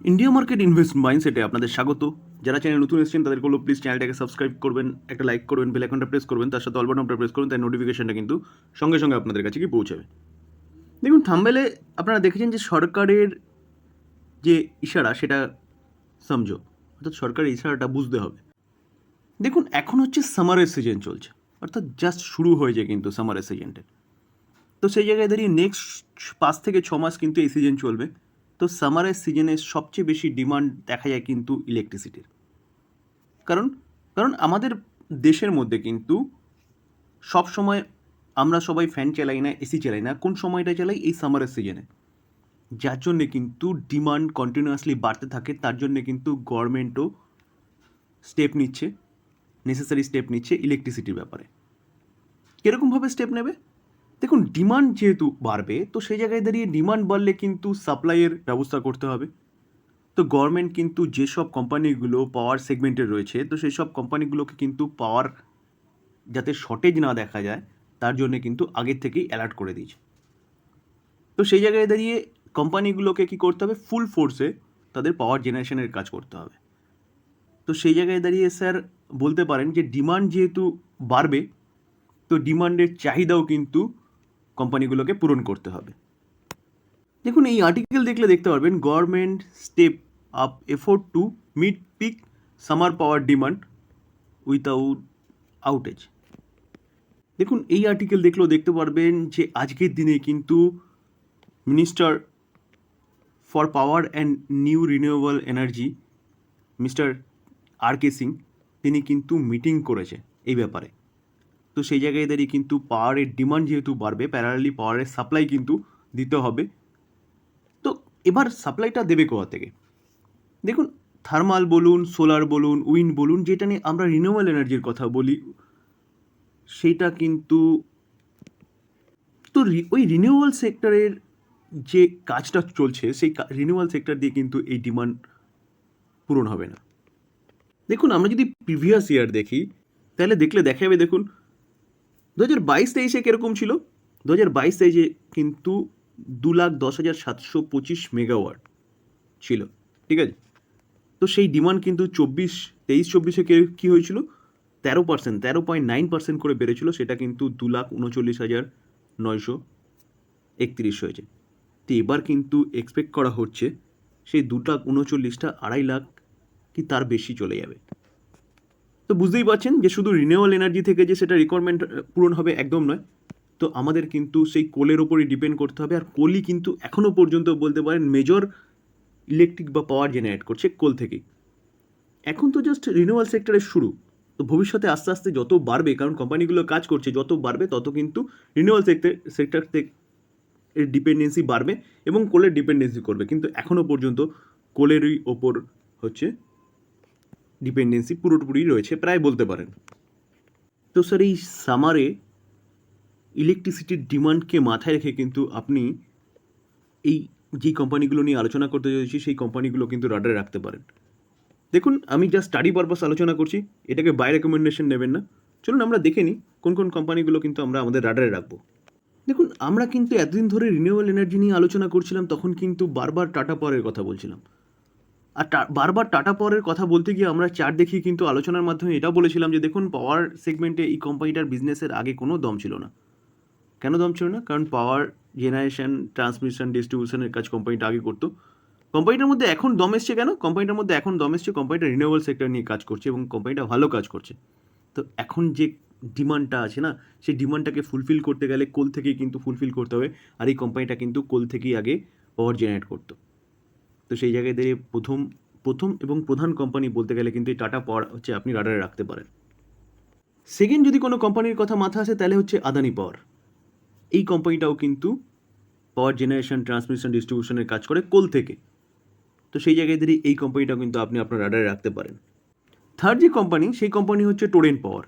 India market invest মাইন্ডসেটে আপনাদের স্বাগত। যারা চ্যানেল নতুন এসেছেন তাদের বলবো প্লিজ চ্যানেলটাকে সাবস্ক্রাইব করবেন, একটা লাইক করবেন, বেল আইকনটা প্রেস করবেন, তার সাথে অল বাটনটা প্রেস করবেন, তাই নোটিফিকেশনটা কিন্তু সঙ্গে সঙ্গে আপনাদের কাছে গিয়ে পৌঁছাবে। দেখুন থাম্বনেলে আপনারা দেখেছেন যে সরকারের যে ইশারা সেটা সমঝো, অর্থাৎ সরকারের ইশারাটা বুঝতে হবে। দেখুন এখন হচ্ছে সামারের সিজন চলছে, অর্থাৎ জাস্ট শুরু হয়েছে কিন্তু সামারের সিজনটা। তো সেই জায়গায় দাঁড়িয়ে নেক্সট 5 থেকে 6 মাস কিন্তু এই সিজন চলবে। তো সামারের সিজনে সবচেয়ে বেশি ডিমান্ড দেখা যায় কিন্তু ইলেকট্রিসিটির। কারণ কারণ আমাদের দেশের মধ্যে কিন্তু সব সময় আমরা সবাই ফ্যান চালাই না, এসি চালাই না, কোন সময়টা চালাই? এই সামারের সিজনে। যার জন্যে কিন্তু ডিমান্ড কন্টিনিউয়াসলি বাড়তে থাকে, তার জন্যে কিন্তু গভর্নমেন্টও স্টেপ নিচ্ছে, নেসেসারি স্টেপ নিচ্ছে ইলেকট্রিসিটির ব্যাপারে। কীরকমভাবে স্টেপ নেবে? দেখুন ডিমান্ড যেহেতু বাড়বে, তো সেই জায়গায় দাঁড়িয়ে ডিমান্ড বাড়লে কিন্তু সাপ্লাইয়ের ব্যবস্থা করতে হবে। তো গভর্নমেন্ট কিন্তু যেসব কোম্পানিগুলো পাওয়ার সেগমেন্টে রয়েছে, তো সেই সব কোম্পানিগুলোকে কিন্তু পাওয়ার যাতে শর্টেজ না দেখা যায় তার জন্য কিন্তু আগের থেকেই অ্যালার্ট করে দিয়েছে। তো সেই জায়গায় দাঁড়িয়ে কোম্পানিগুলোকে কী করতে হবে? ফুল ফোর্সে তাদের পাওয়ার জেনারেশনের কাজ করতে হবে। তো সেই জায়গায় দাঁড়িয়ে স্যার বলতে পারেন যে ডিমান্ড যেহেতু বাড়বে, তো ডিমান্ডের চাহিদাও কিন্তু কোম্পানিগুলোকে পূরণ করতে হবে। দেখুন এই আর্টিকেল দেখলে দেখতে পারবেন government step up effort to meet peak summer power demand without outage. দেখুন এই আর্টিকেল দেখলেও দেখতে পারবেন যে আজকের দিনে কিন্তু minister for power and new renewable energy mister R K Singh তিনি কিন্তু মিটিং করেছে এই ব্যাপারে। তো সেই জায়গায় দাঁড়িয়ে কিন্তু পাওয়ারের ডিমান্ড যেহেতু বাড়বে, প্যারালালি পাওয়ারের সাপ্লাই কিন্তু দিতে হবে। তো এবার সাপ্লাইটা দেবে কোথা থেকে? দেখুন থার্মাল বলুন, সোলার বলুন, উইন্ড বলুন, যেটা নিয়ে আমরা রিনিউয়েবল এনার্জির কথা বলি, সেইটা কিন্তু তো ওই রিনিউয়েবল সেক্টরের যে কাজটা চলছে সেই রিনিউয়েবল সেক্টর দিয়ে কিন্তু এই ডিমান্ড পূরণ হবে না। দেখুন আমরা যদি প্রিভিয়াস ইয়ার দেখি তাহলে দেখলে দেখা যাবে, দেখুন 2022-23 কীরকম ছিল? 2022-23 কিন্তু 2,10,725 মেগাওয়াট ছিল, ঠিক আছে? তো সেই ডিমান্ড কিন্তু 23-24 কী হয়েছিল? 13%, 13.9% করে বেড়েছিল, সেটা কিন্তু 2,39,931 হয়েছে। তো এবার কিন্তু এক্সপেক্ট করা হচ্ছে সেই 2,39,000টা 2,50,000 কি তার বেশি চলে যাবে। তো বুঝতেই পারছেন যে শুধু রিনিউয়েবল এনার্জি থেকে যে সেটা রিকোয়ারমেন্ট পূরণ হবে একদম নয়। তো আমাদের কিন্তু সেই কোলের ওপরই ডিপেন্ড করতে হবে, আর কোলই কিন্তু এখনও পর্যন্ত বলতে পারেন মেজর ইলেকট্রিক বা পাওয়ার জেনারেট করছে কোল থেকেই। এখন তো জাস্ট রিনিউয়েবল সেক্টরের শুরু। তো ভবিষ্যতে আস্তে আস্তে যত বাড়বে, কারণ কোম্পানিগুলো কাজ করছে, যত বাড়বে তত কিন্তু রিনিউয়েবল সেক্টর থেকে এর ডিপেন্ডেন্সি বাড়বে এবং কোলের ডিপেন্ডেন্সি করবে, কিন্তু এখনও পর্যন্ত কোলেরই ওপর হচ্ছে ডিপেন্ডেন্সি পুরোপুরি রয়েছে প্রায় বলতে পারেন। তো স্যার এই সামারে ইলেকট্রিসিটির ডিমান্ডকে মাথায় রেখে কিন্তু আপনি এই যেই কোম্পানিগুলো নিয়ে আলোচনা করতে চাইছি সেই কোম্পানিগুলো কিন্তু রাডারে রাখতে পারেন। দেখুন আমি জাস্ট স্টাডি পারপাস আলোচনা করছি, এটাকে বাই রেকমেন্ডেশন নেবেন না। চলুন আমরা দেখে নিই কোন কোন কোম্পানিগুলো কিন্তু আমরা আমাদের রাডারে রাখবো। দেখুন আমরা কিন্তু এতদিন ধরে রিনিউয়েবল এনার্জি নিয়ে আলোচনা করছিলাম, তখন কিন্তু বারবার টাটা পাওয়ারের কথা বলছিলাম। আর বারবার টাটা পাওয়ারের কথা বলতে গিয়ে আমরা চার্ট দেখিয়ে কিন্তু আলোচনার মাধ্যমে এটা বলেছিলাম যে দেখুন পাওয়ার সেগমেন্টে এই কোম্পানিটার বিজনেসের আগে কোনো দম ছিল না। কেন দম ছিল না? কারণ পাওয়ার জেনারেশন, ট্রান্সমিশন, ডিস্ট্রিবিউশনের কাজ কোম্পানিটা আগে করতো। কোম্পানিটার মধ্যে এখন দম এসছে কেন? কোম্পানিটার মধ্যে এখন দম এসছে, কোম্পানিটা রিনিউয়েবল সেক্টর নিয়ে কাজ করছে এবং কোম্পানিটা ভালো কাজ করছে। তো এখন যে ডিমান্ডটা আছে না, সেই ডিমান্ডটাকে ফুলফিল করতে গেলে কোল থেকেই কিন্তু ফুলফিল করতে হবে, আর এই কোম্পানিটা কিন্তু কোল থেকেই আগে পাওয়ার জেনারেট করতো। তো সেই জায়গায় দাঁড়িয়ে প্রথম এবং প্রধান কোম্পানি বলতে গেলে কিন্তু এই টাটা পাওয়ার হচ্ছে আপনি রাডারে রাখতে পারেন। সেকেন্ড যদি কোনো কোম্পানির কথা মাথা আসে তাহলে হচ্ছে আদানি পাওয়ার। এই কোম্পানিটাও কিন্তু পাওয়ার জেনারেশন, ট্রান্সমিশন, ডিস্ট্রিবিউশনের কাজ করে কোল থেকে। তো সেই জায়গায় দাঁড়িয়ে এই কোম্পানিটাও কিন্তু আপনি আপনার রাডারে রাখতে পারেন। থার্ড যে কোম্পানি, সেই কোম্পানি হচ্ছে টোরেন্ট পাওয়ার।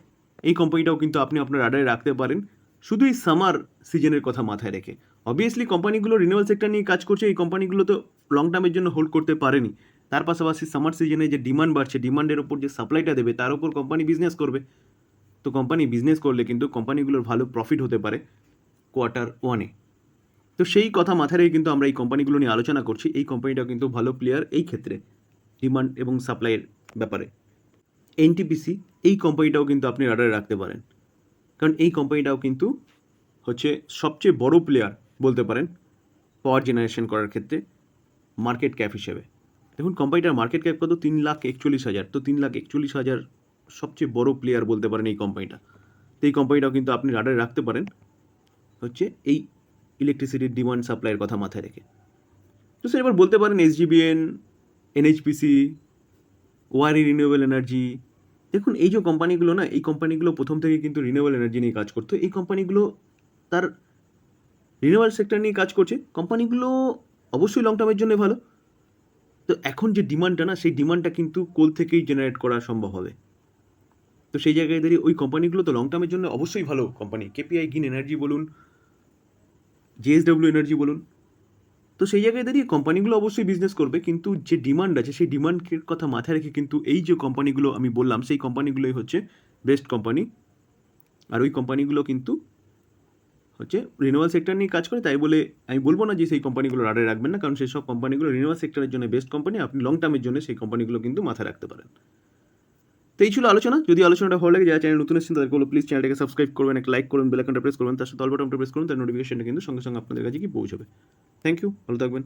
এই কোম্পানিটাও কিন্তু আপনি আপনার রাডারে রাখতে পারেন, শুধু এই সামার সিজনের কথা মাথায় রেখে। অবভিয়াসলি কোম্পানিগুলো রিনিউয়েবল সেক্টর নিয়ে কাজ করছে, এই কোম্পানিগুলো তো লং টার্মের জন্য হোল্ড করতে পারেনি। তার পাশাপাশি সামার সিজনে যে ডিমান্ড বাড়ছে, ডিমান্ডের ওপর যে সাপ্লাইটা দেবে তার উপর কোম্পানি বিজনেস করবে। তো কোম্পানি বিজনেস করলে কিন্তু কোম্পানিগুলোর ভালো প্রফিট হতে পারে কোয়ার্টার ওয়ানে। তো তো সেই কথা মাথায় রেখে কিন্তু আমরা এই কোম্পানিগুলো নিয়ে আলোচনা করছি। এই কোম্পানিটাও কিন্তু ভালো প্লেয়ার এই ক্ষেত্রে, ডিমান্ড এবং সাপ্লাইয়ের ব্যাপারে। এনটিপিসি, এই কোম্পানিটাও কিন্তু আপনি রাডারে রাখতে পারেন, কারণ এই কোম্পানিটাও কিন্তু হচ্ছে সবচেয়ে বড় প্লেয়ার বলতে পারেন পাওয়ার জেনারেশন করার ক্ষেত্রে মার্কেট ক্যাপ হিসেবে। দেখুন কোম্পানিটার মার্কেট ক্যাপ কত, 3,41,000। তো 3,41,000 সবচেয়ে বড় প্লেয়ার বলতে পারেন এই কোম্পানিটা। তো এই কোম্পানিটাও কিন্তু আপনি রাডারে রাখতে পারেন হচ্ছে এই ইলেকট্রিসিটির ডিমান্ড সাপ্লাইয়ের কথা মাথায় রেখে। তো স্যার এবার বলতে পারেন এসজিবিএন, এনএইচপিসি, ওয়ারি রিনিউয়েবল এনার্জি। দেখুন এই যে কোম্পানিগুলো না, এই কোম্পানিগুলো প্রথম থেকে কিন্তু রিনিউয়েবল এনার্জি নিয়ে কাজ করতো। এই কোম্পানিগুলো তার রিনিউয়েবল সেক্টর নিয়ে কাজ করছে। কোম্পানিগুলো অবশ্যই লং টার্মের জন্য ভালো। তো এখন যে ডিমান্ডটা না, সেই ডিমান্ডটা কিন্তু কোল থেকেই জেনারেট করা সম্ভব হবে। তো সেই জায়গায় দাঁড়িয়ে ওই কোম্পানিগুলো তো লং টার্মের জন্য অবশ্যই ভালো কোম্পানি। কেপিআই গ্রিন এনার্জি বলুন, জেএসডব্লিউ এনার্জি বলুন। তো সেই জায়গায় দাঁড়িয়ে কোম্পানিগুলো অবশ্যই বিজনেস করবে, কিন্তু যে ডিমান্ড আছে সেই ডিমান্ডের কথা মাথায় রেখে কিন্তু এই যে কোম্পানিগুলো আমি বললাম সেই কোম্পানিগুলোই হচ্ছে বেস্ট কোম্পানি। আর ওই কোম্পানিগুলো কিন্তু হচ্ছে রিনিউয়াল সেক্টর নিয়ে কাজ করে, তাই বলে আমি বলবো না যে সেই কোম্পানিগুলো রাডারে রাখবেন না, কারণ সেই সব কোম্পানিগুলো রিনিউয়াল সেক্টরের জন্য বেস্ট কোম্পানি। আপনি লং টার্মের জন্য সেই কোম্পানিগুলো কিন্তু মাথায় রাখতে পারেন। তো এই ছিল আলোচনা। যদি আলোচনাটা ভালো লাগে, যারা চ্যানেল নতুন এসেছেন তাদেরকে বলো প্লিজ চ্যানেলটাকে সাবস্ক্রাইব করবেন, একটা লাইক করবেন, বেল আইকনটা প্রেস করবেন, তার সাথে অল বাটনটা প্রেস করুন, তার নোটিফিকেশনটা কিন্তু সঙ্গে সঙ্গে আপনাদের কাছে কি পৌঁছবে। থ্যাংক ইউ, ভালো থাকবেন।